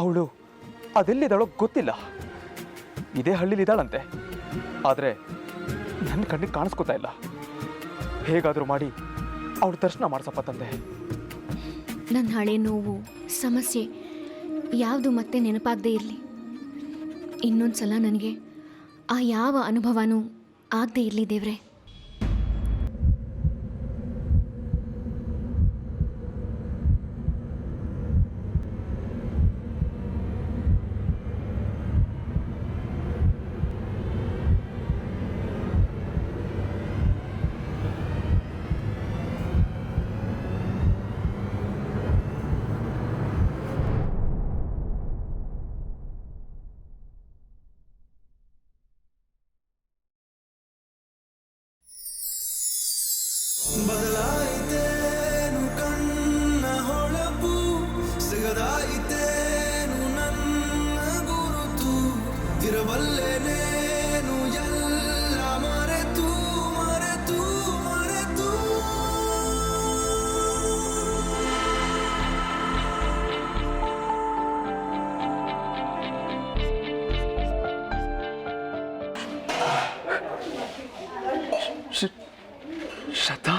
ಅವಳು ಅದೆಲ್ಲಿದ್ದಾಳೋ ಗೊತ್ತಿಲ್ಲ. ಇದೇ ಹಳ್ಳಿಲಿದ್ದಾಳಂತೆ, ಆದರೆ ನನ್ನ ಕಣ್ಣಿಗೆ ಕಾಣಿಸ್ಕೊತಾ ಇಲ್ಲ. ಹೇಗಾದರೂ ಮಾಡಿ ಅವಳು ದರ್ಶನ ಮಾಡಿಸಪ್ಪ ತಂದೆ. ನನ್ನ ಹಳೆ ನೋವು ಸಮಸ್ಯೆ ಯಾವುದು ಮತ್ತೆ ನೆನಪಾಗದೇ ಇರಲಿ. ಇನ್ನೊಂದು ಸಲ ನನಗೆ ಆ ಯಾವ ಅನುಭವನೂ ಆಗದೇ ಇರಲಿ ದೇವ್ರೆ. ಬದಲಾಯಿತೇನು ಕಣ್ಣ ಹೊಳಪು, ಸಿಗದಾಯಿತೇನು ನನ್ನ ಗುರುತು, ಇರಬಲ್ಲೆನೇನು ಎಲ್ಲ ಮರೆತು ಮರೆತು ಮರೆತು. ಶ್ರದ್ಧಾ,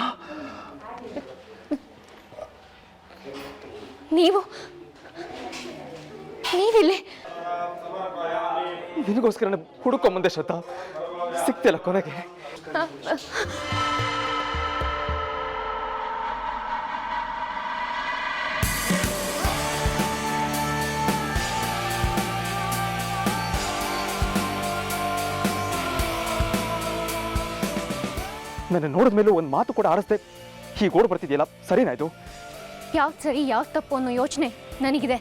ನೀವಿಲ್ಲಿ? ನಿನಗೋಸ್ಕರ ಹುಡುಕೊಂಬಂದೆ ಶ್ರದ್ಧಾ, ಸಿಕ್ತಿಲ್ಲ ಕೊನೆಗೆ. ನನ್ನ ನೋಡಿದ ಮೇಲೂ ಒಂದು ಮಾತು ಕೂಡ ಆಡಿಸ್ದೆ ಹೀಗೆ ಓಡ್ ಬರ್ತಿದೆಯಲ್ಲ, ಸರಿನಾ ಇದು? ಯಾವ್ದು ಸರಿ ಯಾವ್ದು ತಪ್ಪು ಅನ್ನೋ ಯೋಚನೆ ನನಗಿದೆ.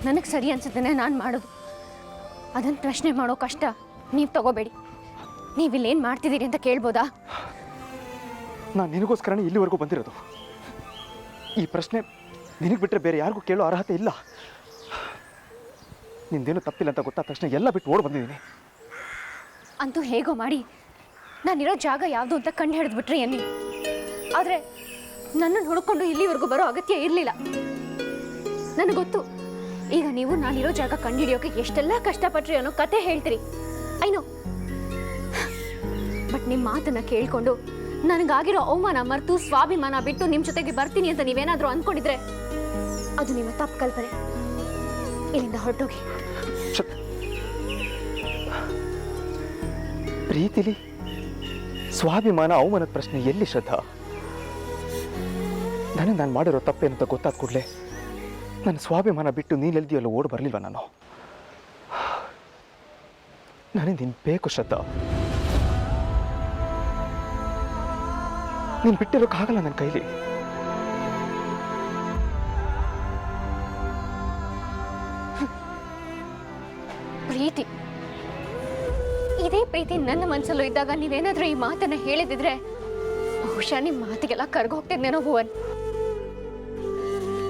ನನಗೆ ಸರಿ ಅನ್ಸುತ್ತೇನೆ ನಾನು ಮಾಡೋದು. ಅದನ್ನು ಪ್ರಶ್ನೆ ಮಾಡೋ ಕಷ್ಟ ನೀವು ತಗೋಬೇಡಿ. ನೀವಿಲ್ಲೇನು ಮಾಡ್ತಿದ್ದೀರಿ ಅಂತ ಕೇಳ್ಬೋದಾ? ನಾನು ನಿನಗೋಸ್ಕರನೇ ಇಲ್ಲಿವರೆಗೂ ಬಂದಿರೋದು. ಈ ಪ್ರಶ್ನೆ ನಿನಗೆ ಬಿಟ್ಟರೆ ಬೇರೆ ಯಾರಿಗೂ ಕೇಳೋ ಅರ್ಹತೆ ಇಲ್ಲ. ನಿಂದೇನು ತಪ್ಪಿಲ್ಲ ಅಂತ ಗೊತ್ತಾದ ತಕ್ಷಣ ಎಲ್ಲ ಬಿಟ್ಟು ಓಡ್ ಬಂದಿದ್ದೀನಿ. ಅಂತೂ ಹೇಗೋ ಮಾಡಿ ನಾನಿರೋ ಜಾಗ ಯಾವುದು ಅಂತ ಕಂಡು ಹಿಡಿದ್ಬಿಟ್ರಿ ಅನ್ನಿ. ಆದರೆ ನನ್ನನ್ನು ಹುಡ್ಕೊಂಡು ಇಲ್ಲಿವರೆಗೂ ಬರೋ ಅಗತ್ಯ ಇರಲಿಲ್ಲ. ನನಗೆ ಗೊತ್ತು ಈಗ ನೀವು ನಾನಿರೋ ಜಾಗ ಕಂಡುಹಿಡಿಯೋಕೆ ಎಷ್ಟೆಲ್ಲ ಕಷ್ಟಪಟ್ರಿ ಅನ್ನೋ ಕತೆ ಹೇಳ್ತೀರಿ. ಐನೋ, ಬಟ್ ನಿಮ್ಮ ಮಾತನ್ನು ಕೇಳಿಕೊಂಡು ನನಗಾಗಿರೋ ಅವಮಾನ ಮರೆತು ಸ್ವಾಭಿಮಾನ ಬಿಟ್ಟು ನಿಮ್ಮ ಜೊತೆಗೆ ಬರ್ತೀನಿ ಅಂತ ನೀವೇನಾದರೂ ಅಂದ್ಕೊಂಡಿದ್ರೆ ಅದು ನಿಮ್ಮ ತಪ್ಪು ಕಲ್ಪನೆ. ಇಲ್ಲಿಂದ ಹೊರಟೋಗಿ. ಪ್ರೀತಿಲಿ ಸ್ವಾಭಿಮಾನ ಅವಮಾನದ ಪ್ರಶ್ನೆ ಎಲ್ಲಿ ಶ್ರದ್ಧಾ? ನನಗೆ ನಾನು ಮಾಡಿರೋ ತಪ್ಪೇನಂತ ಗೊತ್ತಾದ ಕೂಡಲೇ ನನ್ನ ಸ್ವಾಭಿಮಾನ ಬಿಟ್ಟು ನೀನೆಲ್ದಿಯಲ್ಲ ಓಡ್ ಬರಲಿಲ್ವ ನಾನು? ನನಗೆ ನೀನು ಬೇಕು ಶ್ರದ್ಧಾ. ನೀನು ಬಿಟ್ಟಿರೋಕ್ಕಾಗಲ್ಲ ನನ್ನ ಕೈಲಿ. ಪ್ರೀತಿ, ಇದೇ ಪ್ರೀತಿ ನನ್ನ ಮನಸ್ಸಲ್ಲೂ ಇದ್ದಾಗ ನೀವೇನಾದ್ರೂ ಈ ಮಾತನ್ನ ಹೇಳಿದಿದ್ರೆ ಬಹುಶಃ ನಿಮ್ಮ ಮಾತಿಗೆಲ್ಲ ಕರ್ಗೋಗ್ತಿದ್ನೇನೋ ಭುವನ್.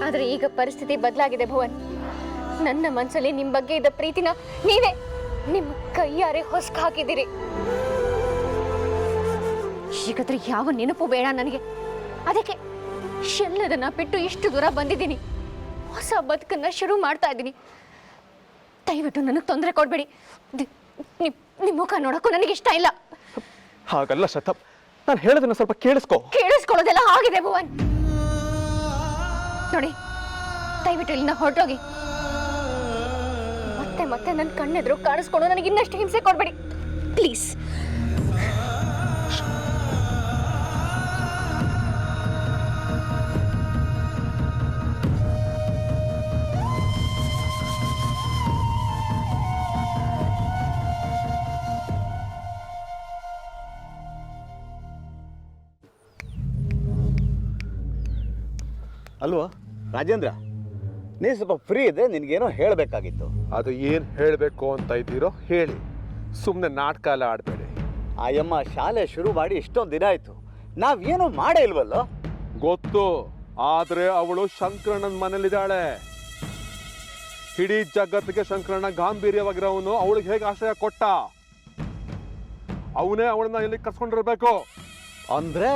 ಆದ್ರೆ ಈಗ ಪರಿಸ್ಥಿತಿ ಬದಲಾಗಿದೆ ಭುವನ್. ನನ್ನ ಮನಸ್ಸಲ್ಲಿ ನಿಮ್ಮ ಬಗ್ಗೆ ಇದ್ದ ಪ್ರೀತಿನ ನೀವೇ ನಿಮ್ಮ ಕೈಯಾರೆ ಹೊಸ್ಕ ಹಾಕಿದ್ದೀರಿ. ಈಗಾದ್ರೆ ಯಾವ ನೆನಪು ಬೇಡ ನನಗೆ. ಅದಕ್ಕೆ ಎಲ್ಲದನ್ನ ಬಿಟ್ಟು ಇಷ್ಟು ದೂರ ಬಂದಿದ್ದೀನಿ. ಹೊಸ ಬದುಕನ್ನ ಶುರು ಮಾಡ್ತಾ ಇದ್ದೀನಿ. ದಯವಿಟ್ಟು ನನಗೆ ತೊಂದರೆ ಕೊಡಬೇಡಿ. ನಿಮ್ಮ ಮುಖ ನೋಡಕ್ಕೂ ನನಗೆ ಇಷ್ಟ ಇಲ್ಲ. ಹಾಗಲ್ಲ ಶ್ರದ್ಧಾ, ನಾನು ಹೇಳೋದನ್ನ ಸ್ವಲ್ಪ ಕೇಳಿಸ್ಕೊಳ್ಳೋದೆಲ್ಲ ಆಗಿದೆ ಭುವನ್. ನೋಡಿ, ದಯವಿಟ್ಟು ಇಲ್ಲಿಂದ ಹೊರಟೋಗಿ. ಮತ್ತೆ ಮತ್ತೆ ನನ್ನ ಕಣ್ಣೆದ್ರು ಕಾಣಿಸ್ಕೊಂಡು ನನಗೆ ಇನ್ನಷ್ಟು ಹಿಂಸೆ ಕೊಡಬೇಡಿ ಪ್ಲೀಸ್. ಅಲ್ವಾ ರಾಜೇಂದ್ರ, ನೀ ಸ್ವಲ್ಪ ಫ್ರೀ ಇದೆ, ನಿನಗೇನೋ ಹೇಳಬೇಕಾಗಿತ್ತು. ಅದು ಏನು ಹೇಳಬೇಕು ಅಂತ ಇದ್ದೀರೋ ಹೇಳಿ, ಸುಮ್ಮನೆ ನಾಟಕ ಎಲ್ಲ ಆಡಬೇಡಿ. ಆಯಮ್ಮ ಶಾಲೆ ಶುರು ಮಾಡಿ ಇಷ್ಟೊಂದು ದಿನ ಆಯಿತು, ನಾವೇನೋ ಮಾಡೇ ಇಲ್ವಲ್ಲೋ? ಗೊತ್ತು, ಆದರೆ ಅವಳು ಶಂಕರಣ್ಣನ ಮನೇಲಿದ್ದಾಳೆ. ಇಡೀ ಜಗತ್ತಿಗೆ ಶಂಕರಣ್ಣ ಗಾಂಭೀರ್ಯವಾಗಿರೋವನು ಅವಳಿಗೆ ಹೇಗೆ ಆಶ್ರಯ ಕೊಟ್ಟ? ಅವನೇ ಅವಳನ್ನ ಇಲ್ಲಿ ಕರ್ಸ್ಕೊಂಡಿರ್ಬೇಕು. ಅಂದ್ರೆ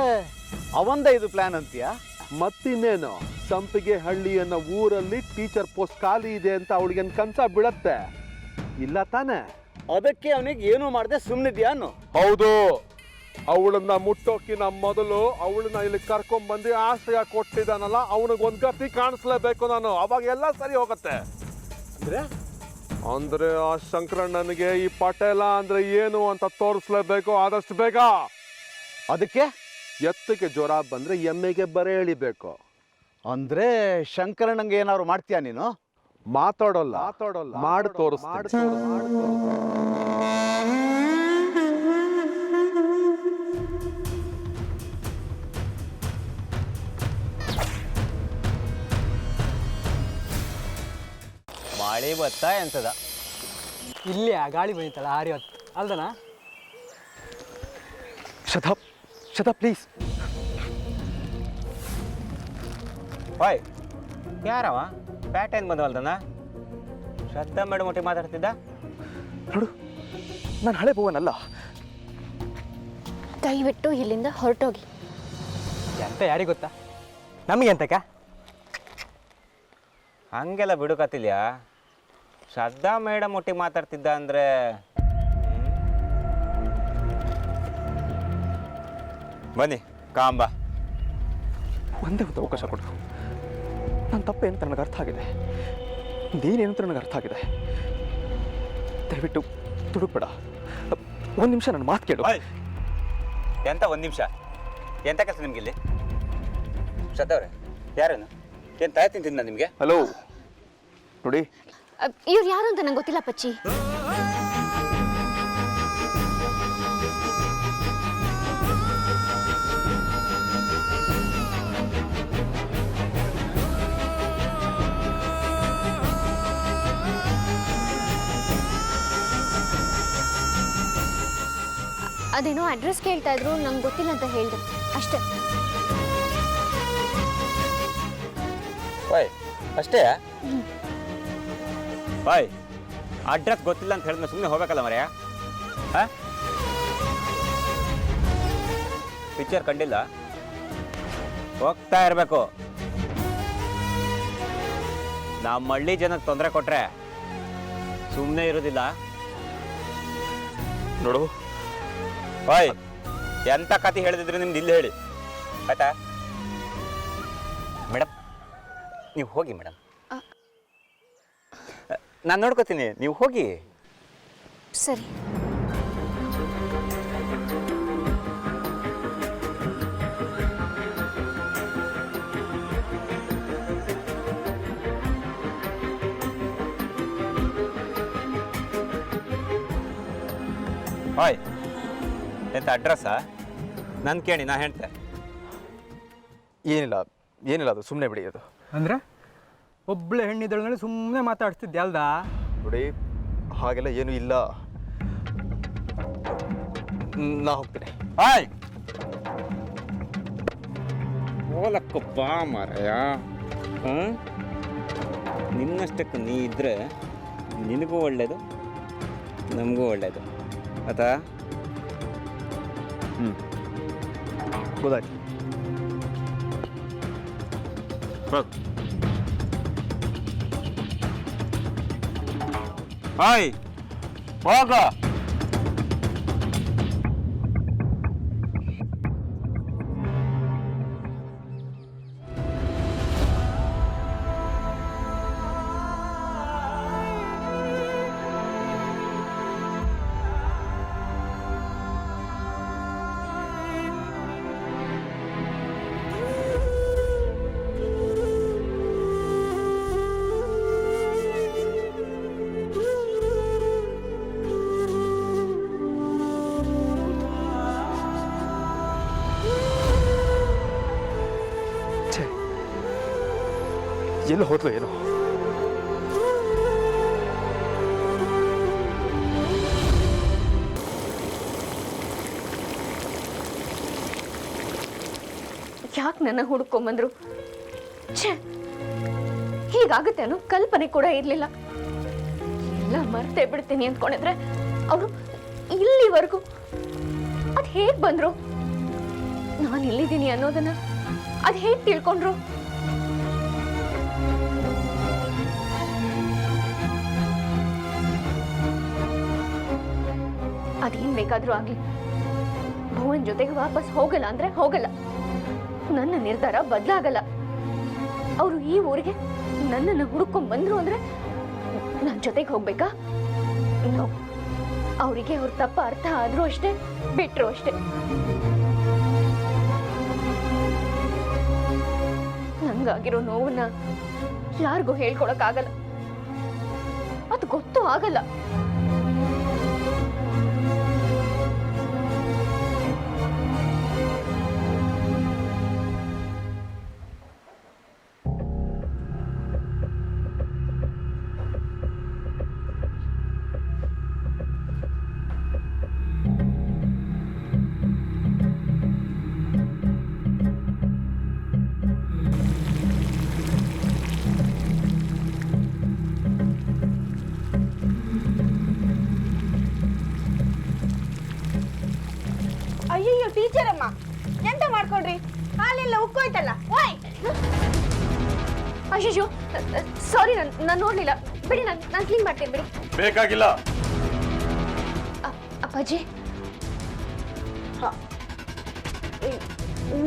ಅವಂದೇ ಇದು ಪ್ಲಾನ್ ಅಂತೀಯಾ? ಮತ್ತಿನ್ನೇನು ಸಂಪಿಗೆ ಹಳ್ಳಿ ಅನ್ನೋ ಊರಲ್ಲಿ ಟೀಚರ್ ಪೋಸ್ಟ್ ಖಾಲಿ ಇದೆ ಅಂತ ಅವಳಿಗೆ ಕನ್ಸ ಬೀಳತ್ತೆ ಇಲ್ಲ ತಾನೆ? ಅದಕ್ಕೆ ಅವನಿಗೆ ಏನು ಮಾಡದೆ ಸುಮ್ಮನಿದ್ಯಾ ಅನ್ನು? ಹೌದು. ಅವಳನ್ನ ಮುಟ್ಟೋಕಿನ ಮೊದಲು ಅವಳನ್ನ ಇಲ್ಲಿ ಕರ್ಕೊಂಡ್ಬಂದು ಆಶ್ರಯ ಕೊಟ್ಟಿದ್ದಾನಲ್ಲ, ಅವನಿಗೊಂದು ಗತಿ ಕಾಣಿಸ್ಲೇಬೇಕು ನಾನು, ಅವಾಗ ಎಲ್ಲ ಸರಿ ಹೋಗತ್ತೆ. ಅಂದ್ರೆ ಆ ಶಂಕರಣ್ಣನಿಗೆ ಈ ಪಟೇಲ ಅಂದ್ರೆ ಏನು ಅಂತ ತೋರಿಸ್ಲೇಬೇಕು ಆದಷ್ಟು ಬೇಗ. ಅದಕ್ಕೆ ಎತ್ತಕ್ಕೆ ಜ್ವರ ಬಂದ್ರೆ ಎಮ್ಮೆಗೆ ಬರೆ ಎಳಿಬೇಕು. ಅಂದ್ರೆ ಶಂಕರಣ್ಣಂಗೆ ಏನಾದ್ರು ಮಾಡ್ತೀಯಾ ನೀನು? ಮಾತಾಡೋಲ್ಲ ಮಾಡಿ ತೋರಿಸ್ತೀನಿ. ಮಳೆ ಬತ್ತಾ ಎಂತದ ಇಲ್ಲಿ ಆ ಗಾಳಿ ಬಂದಿತ್ತಲ್ಲ ಆರಿ ಹೊತ್ತು ಅಲ್ದನಾ? ಶತ ಪ್ಲೀಸ್. ಹಾಯ್ ಯಾರವ ಪ್ಯಾಟರ್ನ್ ಬಂದವಲ್ದನ? ಶ್ರದ್ಧಾ ಮೇಡಮ್ ಒಟ್ಟಿಗೆ ಮಾತಾಡ್ತಿದ್ದ. ನೋಡು, ನಾನು ಹಳೆ ಭುವನಲ್ಲ. ದಯವಿಟ್ಟು ಇಲ್ಲಿಂದ ಹೊರಟೋಗಿ. ಎಂತ ಯಾರಿಗೆ ಗೊತ್ತಾ? ನಮಗೆ ಎಂತಕ್ಕ? ಹಂಗೆಲ್ಲ ಬಿಡುಕತ್ತಿಲ್ಯಾ? ಶ್ರದ್ಧಾ ಮೇಡಮ್ ಒಟ್ಟಿಗೆ ಮಾತಾಡ್ತಿದ್ದ ಅಂದರೆ ಬನ್ನಿ ಕಾಂಬ. ಒಂದೇ ಒಂದು ಅವಕಾಶ ಕೊಡು. ನನ್ನ ತಪ್ಪೇನು ಅಂತ ನನಗೆ ಅರ್ಥ ಆಗಿದೆ, ನೀನೇನು ಅಂತ ನನಗೆ ಅರ್ಥ ಆಗಿದೆ. ದಯವಿಟ್ಟು ತುಡುಕ್ಬೇಡ. ಒಂದು ನಿಮಿಷ ನನ್ನ ಮಾತು ಕೇಳು. ಎಂತ ಒಂದು ನಿಮಿಷ? ಎಂತ ಕೆಲಸ ನಿಮಗಿಲ್ಲಿ? ಶ್ರದ್ಧಾ ಅವರೇ ಯಾರೇನು? ಏನು ತಾಯಿ ತಿಂತಿದ್ದ ನಿಮಗೆ? ಹಲೋ ನೋಡಿ, ಇವ್ರು ಯಾರು ಅಂತ ನಂಗೆ ಗೊತ್ತಿಲ್ಲ ಪಚ್ಚಿ. ಅದೇನೋ ಅಡ್ರೆಸ್ ಕೇಳ್ತಾ ಇದ್ರು, ನಂಗೆ ಗೊತ್ತಿಲ್ಲ ಅಂತ ಹೇಳಿದೆ ಅಷ್ಟೇ. ಬಾಯ್ ಅಷ್ಟೇ? ಬಾಯ್ ಅಡ್ರೆಸ್ ಗೊತ್ತಿಲ್ಲ ಅಂತ ಹೇಳಿದ್ಮೇಲೆ ಸುಮ್ಮನೆ ಹೋಗ್ಬೇಕಲ್ಲ ಮರೆಯ? ಹಾಂ, ಪಿಕ್ಚರ್ ಕಂಡಿಲ್ಲ, ಹೋಗ್ತಾ ಇರಬೇಕು. ನಮ್ಮ ಹಳ್ಳಿ ಜನಕ್ಕೆ ತೊಂದರೆ ಕೊಟ್ರೆ ಸುಮ್ಮನೆ ಇರೋದಿಲ್ಲ. ನೋಡು ಬಾಯ್ ಎಂಥ ಕತೆ ಹೇಳಿದ್ರೆ ನಿಮ್ದು ಇಲ್ಲಿ ಹೇಳಿ ಆಯ್ತಾ? ಮೇಡಮ್ ನೀವು ಹೋಗಿ ಮೇಡಮ್, ನಾನು ನೋಡ್ಕೋತೀನಿ, ನೀವು ಹೋಗಿ. ಸರಿ. ಹಾಯ್ ಎಂತ ಅಡ್ರೆಸ್ಸಾ? ನಾನು ಕೇಳಿ ನಾ ಹೇಳ್ತೆ. ಏನಿಲ್ಲ ಅದು ಸುಮ್ಮನೆ ಬಿಡಿ. ಅದು ಅಂದ್ರೆ ಒಬ್ಬಳೆ ಹೆಣ್ಣಿದ್ದಳು ಸುಮ್ಮನೆ ಮಾತಾಡ್ತಿದ್ದೆ ಅಲ್ದಾ? ನೋಡಿ, ಹಾಗೆಲ್ಲ ಏನೂ ಇಲ್ಲ. ನಾ ಹೋಗ್ತೀನಿ. ಹಾಯ್ ಹೋಲಕ್ಕಪ್ಪ ಮಾರಾಯ. ನಿನ್ನಷ್ಟಕ್ಕೆ ನೀ ಇದ್ದರೆ ನಿನಗೂ ಒಳ್ಳೆಯದು, ನಮಗೂ ಒಳ್ಳೆಯದು ಆಯ್ತಾ? ಗೊತ್ತಾಯ್ತು. ಹಾಯ್ ಹೋಗ. ಎಲ್ಲಿ ಹೋದ್ಲು ಏನೋ? ಯಾಕೆ ನನ್ನ ಹುಡ್ಕೊಂಬಂದ್ರು? ಛೇ, ಹೀಗಾಗುತ್ತೆ ಅನ್ನೋ ಕಲ್ಪನೆ ಕೂಡ ಇರಲಿಲ್ಲ. ಎಲ್ಲ ಮರ್ತೇ ಬಿಡ್ತೀನಿ ಅಂದ್ಕೊಂಡಿದ್ರೆ ಅವರು ಇಲ್ಲಿವರೆಗೂ ಅದು ಹೇಗೆ ಬಂದ್ರು? ನಾನು ಇಲ್ಲಿದ್ದೀನಿ ಅನ್ನೋದನ್ನ ಅದು ಹೇಗೆ ತಿಳ್ಕೊಂಡ್ರು? ಅದೇನ್ ಬೇಕಾದ್ರೂ ಆಗ್ಲಿ, ಭುವನ್ ಜೊತೆಗೆ ವಾಪಸ್ ಹೋಗಲ್ಲ ಅಂದ್ರೆ ಹೋಗಲ್ಲ. ನನ್ನ ನಿರ್ಧಾರ ಬದಲಾಗಲ್ಲ. ಅವರು ಈ ಊರಿಗೆ ನನ್ನನ್ನು ಹುಡುಕೊಂಡ್ ಬಂದ್ರು ಅಂದ್ರೆ ನನ್ನ ಜೊತೆಗೆ ಹೋಗ್ಬೇಕಾ? ನೋ. ಅವರಿಗೆ ಅವ್ರ ತಪ್ಪ ಅರ್ಥ ಆದ್ರೂ ಅಷ್ಟೇ, ಬಿಟ್ರು ಅಷ್ಟೇ. ನಂಗಾಗಿರೋ ನೋವನ್ನ ಯಾರಿಗೂ ಹೇಳ್ಕೊಳಕ್ಕಾಗಲ್ಲ. ಅದು ಗೊತ್ತೂ ಆಗಲ್ಲ. ಅಯ್ಯಯ್ಯೋ ಟೀಚರ್ ಅಮ್ಮ, ಎಂತ ಮಾಡ್ಕೊಂಡ್ರಿ? ಹಾಲೆಲ್ಲ ಉಕ್ಕೋಯ್ತಲ್ಲ. ಓಯ್ ಅಯ್ಯೋ ಸಾರಿ, ನಾನು ನೋಡ್ಲಿಲ್ಲ. ಬಿಡಿ, ನಾನು ಕ್ಲೀನ್ ಮಾಡ್ತೀನಿ ಬಿಡಿ. ಬೇಕಾಗಿಲ್ಲ. ಅಪ್ಪಾಜಿ,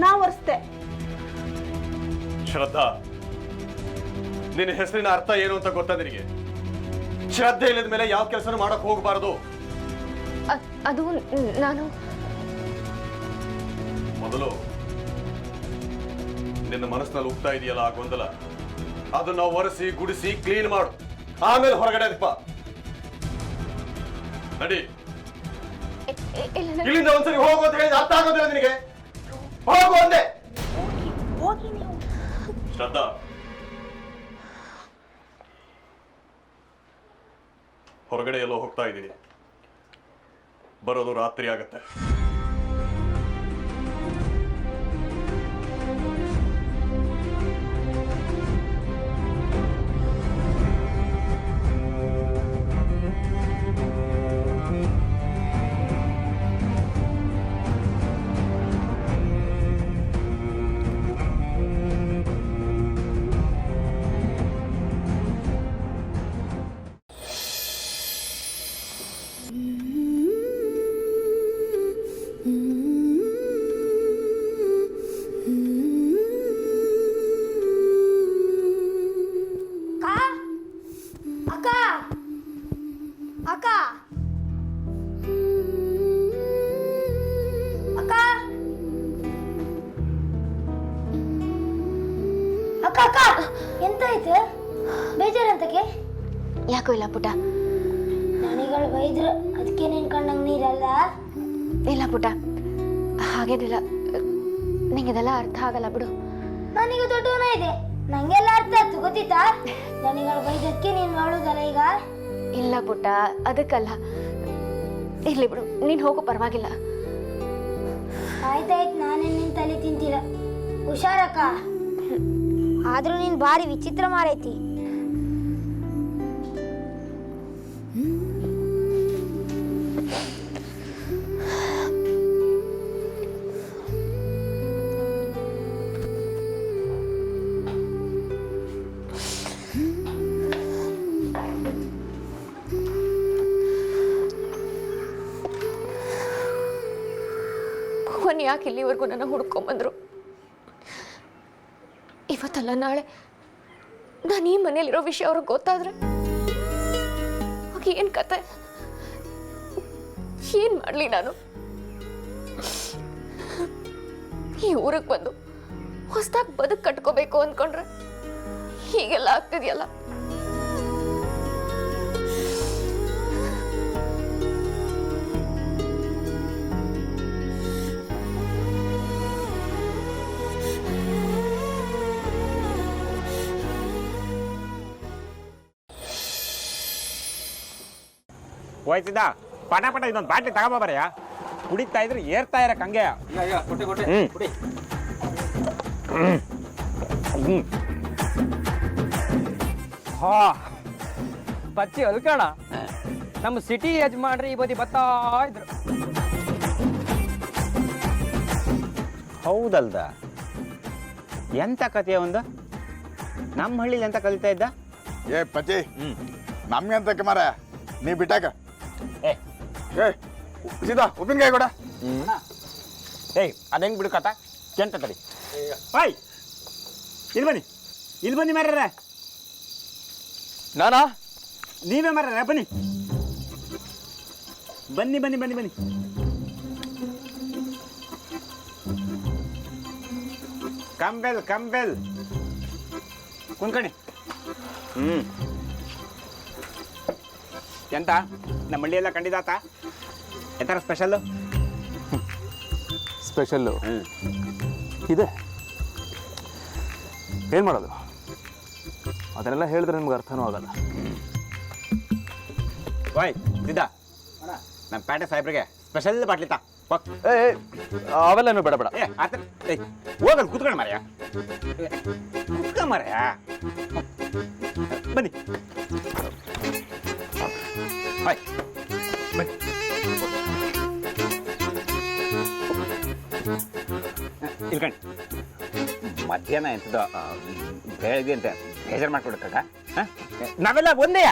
ನಾ ಒರೆಸ್ದೆ. ಶ್ರದ್ಧಾ, ನಿನ್ನ ಹೆಸರಿನ ಅರ್ಥ ಏನು ಅಂತ ಗೊತ್ತಾ ನಿನಗೆ? ಶ್ರದ್ಧೆ ಇಲ್ಲದ ಮೇಲೆ ಯಾವ ಕೆಲಸನೂ ಮಾಡಕ್ ಹೋಗಬಾರದು. ಅದು ನಾನು ಮೊದಲು ನಿನ್ನ ಮನಸ್ಸಿನಲ್ಲಿ ಉಗ್ತಾ ಇದೆಯಲ್ಲ ಆ ಗೊಂದಲ, ಅದನ್ನ ಒರೆಸಿ ಗುಡಿಸಿ ಕ್ಲೀನ್ ಮಾಡು. ಆಮೇಲೆ ಹೊರಗಡೆ ಅದಕ್ಕೆ ಬಾ. ನಡಿ, ಇಲ್ಲಿಂದ ಒಂದ್ಸರಿ ಹೋಗು ಅಂತ ಹೇಳಿದ್ರೆ ಅರ್ಥ ಆಗೋದಿಲ್ಲ ನಿನಗೆ. ಹೋಗು ಅಂದೆ. ಹೋಗಿ ನೀವು. ಶ್ರದ್ಧಾ, ಹೊರಗಡೆ ಎಲ್ಲೋ ಹೋಗ್ತಾ ಇದ್ದೀನಿ. ಬರೋದು ರಾತ್ರಿ ಆಗತ್ತೆ. ಅಕ್ಕ ಅಕ್ಕ ಅಕ್ಕ ಅಕ್ಕ ಅಕ್ಕ ಎಂತಾಯ್ತು? ಬೇಜಾರಂತಕ್ಕೆ? ಯಾಕೋ ಇಲ್ಲ ಪುಟ. ನನಗಳು ಬೈದ್ರು ಅದಕ್ಕೆ ನಿನ್ ಕಣ್ಣಂಗ್ ನೀರಲ್ಲ. ಇಲ್ಲ ಪುಟ, ಹಾಗೇನಿಲ್ಲ. ನಿಂಗೆದೆಲ್ಲ ಅರ್ಥ ಆಗಲ್ಲ ಬಿಡು. ನನಗೆ ದೊಡ್ಡವನ ಇದೆ, ನಂಗೆಲ್ಲ ಅರ್ಥ ಆಯ್ತು. ಗೊತ್ತಿತ್ತಾ? ನನಗಳು ಬೈದಕ್ಕೆ ನೀನ್ ಮಾಡೋದಲ್ಲ ಈಗ? ಇಲ್ಲ ಪುಟ್ಟ, ಅದಕ್ಕಲ್ಲ. ಇರ್ಲಿ ಬಿಡು, ನೀನು ಹೋಗೋ ಪರವಾಗಿಲ್ಲ. ಆಯ್ತಾಯ್ತು, ನಾನೇ ನಿನ್ ತಲೆ ತಿಂತಿಲ್ಲ. ಹುಷಾರಕ್ಕ. ಆದ್ರೂ ನೀನ್ ಭಾರಿ ವಿಚಿತ್ರ ಮಾಡೈತಿ. ಭುವನ್ ಯಾಕೆ ಇಲ್ಲಿವರೆಗೂ ನನ್ನ ಹುಡ್ಕೊಂಬಂದ್ರು? ಇವತ್ತಲ್ಲ ನಾಳೆ ನಾನು ಈ ಮನೇಲಿರೋ ವಿಷಯ ಅವ್ರಿಗೆ ಗೊತ್ತಾದ್ರೆ ಏನ್ ಕತೆ? ಏನ್ ಮಾಡ್ಲಿ ನಾನು? ಈ ಊರಿಗೆ ಬಂದು ಹೊಸದಾಗಿ ಬದುಕು ಕಟ್ಕೋಬೇಕು ಅಂದ್ಕೊಂಡ್ರೆ ಹೀಗೆಲ್ಲ ಆಗ್ತಿದ್ಯಲ್ಲ. ಹೋಯ್ತಿದ್ದ ಪಟ ಪಟ ಇದೊಂದು ಬಾಟ್ಲಿ ತಗೊಂಬರಯ್ಯ. ಕುಡಿತಾ ಇದ್ರೆ ಏರ್ತಾ ಇರಕ್ಕೆ ಹಂಗೆ. ಹಾ ಬಚ್ಚಿ ಅಲ್ಕಣ, ನಮ್ಮ ಸಿಟಿ ಯಜಮಾನ್ರಿ ಈ ಬದಿ ಬರ್ತಾ ಇದ್ರು. ಹೌದಲ್ದ, ಎಂಥ ಕಥೆಯ ಒಂದು ನಮ್ಮ ಹಳ್ಳಿಲಿ ಎಂತ ಕಲಿತಾ ಇದ್ದ? ಏ ಪತಿ ನಮ್ಗೆ ಅಂತಕ್ಕೆ ಮಾರ ನೀ ಬಿಟ್ಟಾಕ ಏ ಏ ಸೀದಾ ಉಪ್ಪಿನಕಾಯಿ ಕೊಡ ಏಯ್ ಅದು ಹೆಂಗೆ ಬಿಡು ಕಥ ಕೆಂತ ತಡಿ ಬಾಯ್ ಇಲ್ಲಿ ಬನ್ನಿ ಮಾರ್ಯಾರ ನಾನಾ ನೀವೇ ಮಾರ್ಯಾರ ಬನ್ನಿ ಬನ್ನಿ ಬನ್ನಿ ಬನ್ನಿ ಬನ್ನಿ ಕಂಬೆಲ್ ಕುಂತ್ಕೊಳ್ಳಿ ಎಂತ ನಮ್ಮ ಹಳ್ಳಿ ಎಲ್ಲ ಕಂಡಿದಾತ ಎಂತಾರ ಸ್ಪೆಷಲ್ಲು ಸ್ಪೆಷಲ್ಲು ಇದೆ ಏನು ಮಾಡೋದು ಅದನ್ನೆಲ್ಲ ಹೇಳಿದ್ರೆ ನಿಮ್ಗೆ ಅರ್ಥನೂ ಆಗಲ್ಲ. ಬಾಯ್ ಸಿದ್ದ ನಮ್ಮ ಪ್ಯಾಟೆ ಸಾಹೇಬ್ರಿಗೆ ಸ್ಪೆಷಲ್ ಬಾಟ್ಲಿತಾ ಏ ಅವೆಲ್ಲ ಬೇಡ ಬೇಡ. ಏ ಆತ ಹೋಗಲ್ ಕೂತ್ಕೊಂಡು ಮಾರ್ಯ ಕೂತ್ಕ ಮಾರ್ಯ ಬನ್ನಿ ಬಾಯ್ ಬನ್ನಿ ಇಲ್ಕಂಡು ಮಧ್ಯಾಹ್ನ ಎಂಥದ್ದು ಬೆಳಗ್ಗೆ ಅಂತ ಬೇಜಾರು ಮಾಡ್ಕೊಡಕ್ಕ ನಾವೆಲ್ಲ ಒಂದೇ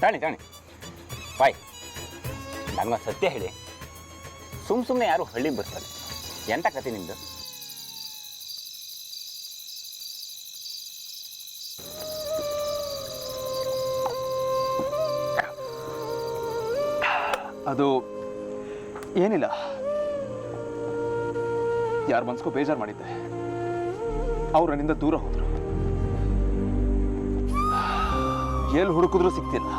ತಾಣಿ ಬಾಯ್ ನಂಗೆ ಸತ್ಯ ಹೇಳಿ ಸುಮ್ಮನೆ ಯಾರು ಹಳ್ಳಿಗೆ ಬರ್ತಾರೆ ಎಂಥ ಕತೆ ನಿಮ್ದು? ಅದು ಏನಿಲ್ಲ, ಯಾರ ಮನ್ಸ್ಕೋ ಬೇಜಾರು ಮಾಡಿದ್ದೆ, ಅವ್ರು ನನ್ನಿಂದ ದೂರ ಹೋದ್ರು. ಎಲ್ಲಿ ಹುಡುಕಿದ್ರು ಸಿಗ್ತಿಲ್ಲ.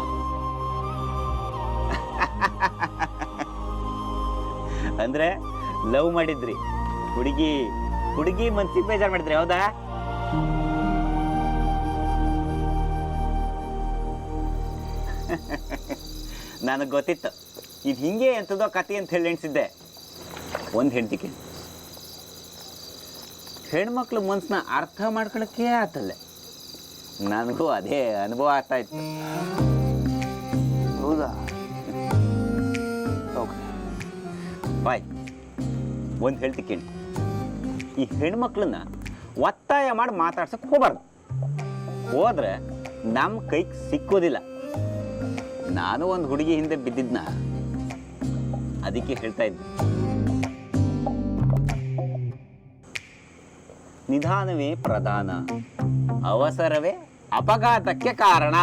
ಅಂದ್ರೆ ಲವ್ ಮಾಡಿದ್ರಿ, ಹುಡುಗಿ ಮನ್ಸಿಗೆ ಬೇಜಾರು ಮಾಡಿದ್ರಿ, ಹೌದಾ? ನನಗೆ ಗೊತ್ತಿತ್ತು ಇದು ಹಿಂಗೆ ಎಂಥದೋ ಕತೆ ಅಂತ ಹೇಳಿ ಎಣಿಸಿದ್ದೆ. ಒಂದು ಹೆಂಡ್ತಿಗೆ ಹೆಣ್ಮಕ್ಳು ಮನ್ಸನ್ನ ಅರ್ಥ ಮಾಡ್ಕೊಳಕ್ಕೆ ಆತಲ್ಲ. ನನಗೂ ಅದೇ ಅನುಭವ ಆಗ್ತಾ ಇತ್ತು. ಹೌದಾ? ಓಕೆ ಬಾಯ್, ಒಂದು ಹೇಳ್ತಿ ಕೇಳಿ, ಈ ಹೆಣ್ಮಕ್ಳನ್ನ ಒತ್ತಾಯ ಮಾಡಿ ಮಾತಾಡ್ಸಕ್ಕೆ ಹೋಗ್ಬಾರ್ದು. ಹೋದ್ರೆ ನಮ್ಮ ಕೈಗೆ ಸಿಕ್ಕೋದಿಲ್ಲ. ನಾನು ಒಂದು ಹುಡುಗಿ ಹಿಂದೆ ಬಿದ್ದಿದ್ನ, ಅದಕ್ಕೆ ಹೇಳ್ತಾ ಇದ್ದೆ, ನಿಧಾನವೇ ಪ್ರಧಾನ, ಅವಸರವೇ ಅಪಘಾತಕ್ಕೆ ಕಾರಣ.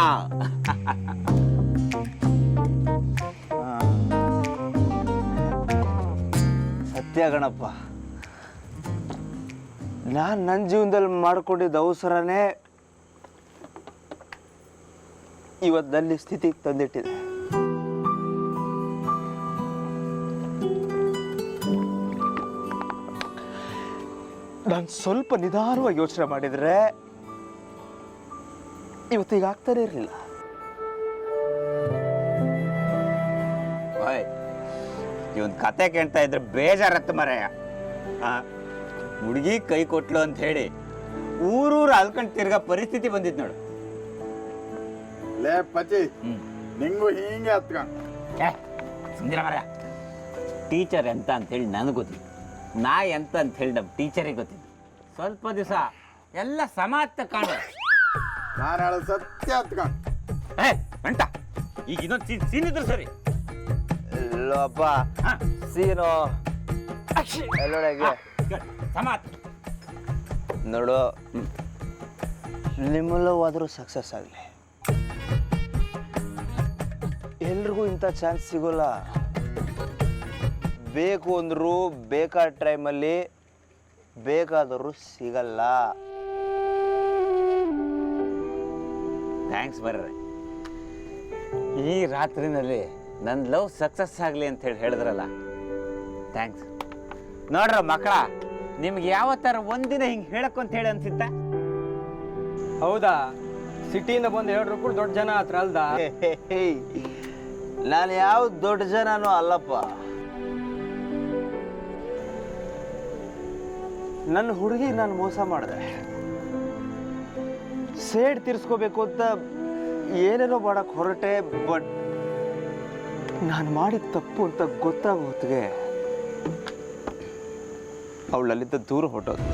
ಸತ್ಯ ಗಣಪ್ಪ, ನಾನು ನನ್ನ ಜೀವನದಲ್ಲಿ ಮಾಡ್ಕೊಂಡಿದ್ದ ಅವಸರನೇ ಇವತ್ತು ನನ್ನ ಸ್ಥಿತಿಗೆ ತಂದಿಟ್ಟಿದೆ. ನಾನು ಸ್ವಲ್ಪ ನಿಧಾನವಾಗಿ ಯೋಚನೆ ಮಾಡಿದ್ರೆ ಇವತ್ತೀಗ ಆಗ್ತಾನೆ ಇರಲಿಲ್ಲ. ಇವನ್ ಕತೆ ಕೇಳ್ತಾ ಇದ್ರೆ ಬೇಜಾರತ್ತ ಮರಯ್ಯ. ಹುಡುಗಿ ಕೈ ಕೊಟ್ಲು ಅಂತ ಹೇಳಿ ಊರೂರು ಅಲ್ಕೊಂಡು ತಿರ್ಗಾ ಪರಿಸ್ಥಿತಿ ಬಂದಿತ್ತು ನೋಡು. ಲೇ ಪತಿ ನಿಂಗೂ ಹಿಂಗೆ ಹತ್ಕೊಂಡು ಸುಂದರ ಮರಯ್ಯ, ಟೀಚರ್ ಎಂತ ಅಂತೇಳಿ ನನಗೆ ಗೊತ್ತಿತ್ತು, ನಾ ಎಂತ ಅಂತ ಹೇಳಿ ನಮ್ಮ ಟೀಚರಿಗೆ ಗೊತ್ತಿತ್ತು. ಸ್ವಲ್ಪ ದಿವಸ ಎಲ್ಲ ಸಮಾಜ ಕಾಣ. ನಾನು ಹೇಳೋದು ಸತ್ಯ ಹತ್ಕೊಂಡು ಅಂಟ ಈಗ ಇನ್ನೊಂದು ಸೀನ್ ಇದ್ರು ಸರಿ. ಅಪ್ಪ ಸೀನು ಎಲ್ಲೊಳಗೆ ಸಮಾಜ ನೋಡು, ನಿಮ್ಮೆಲ್ಲವಾದರೂ ಸಕ್ಸಸ್ ಆಗಲಿ. ಎಲ್ರಿಗೂ ಇಂಥ ಚಾನ್ಸ್ ಸಿಗೋಲ್ಲ. ಬೇಕು ಅಂದರೂ ಬೇಕಾದ ಟೈಮಲ್ಲಿ ಬೇಕಾದರೂ ಸಿಗಲ್ಲ. ಥ್ಯಾಂಕ್ಸ್ ಬರ್ರಿ. ಈ ರಾತ್ರಿನಲ್ಲಿ ನನ್ನ ಲವ್ ಸಕ್ಸಸ್ ಆಗಲಿ ಅಂತ ಹೇಳಿ ಹೇಳಿದ್ರಲ್ಲ, ಥ್ಯಾಂಕ್ಸ್. ನೋಡ್ರ ಮಕ್ಕಳ, ನಿಮ್ಗೆ ಯಾವತ್ತಾರ ಒಂದಿನ ಹಿಂಗೆ ಹೇಳಕ್ಕಂತ ಹೇಳಿ ಅನ್ಸಿತ್ತ? ಹೌದಾ? ಸಿಟಿಯಿಂದ ಬಂದು ಹೇಳ್ರು ಕೂಡ ದೊಡ್ಡ ಜನ ಹತ್ರ ಅಲ್ದಾ? ನಾನು ಯಾವ ದೊಡ್ಡ ಜನನೂ ಅಲ್ಲಪ್ಪ. ನನ್ನ ಹುಡುಗಿ ನಾನು ಮೋಸ ಮಾಡಿದೆ. ಸೇಡ್ ತೀರಿಸ್ಕೋಬೇಕು ಅಂತ ಏನೇನೋ ಮಾಡಕ್ಕೆ ಹೊರಟೆ, ಬಟ್ ನಾನು ಮಾಡಿದ ತಪ್ಪು ಅಂತ ಗೊತ್ತಾಗೋ ಹೊತ್ತಿಗೆ ಅವಳಲ್ಲಿದ್ದ ದೂರ ಹೊಟ್ಟೋದು.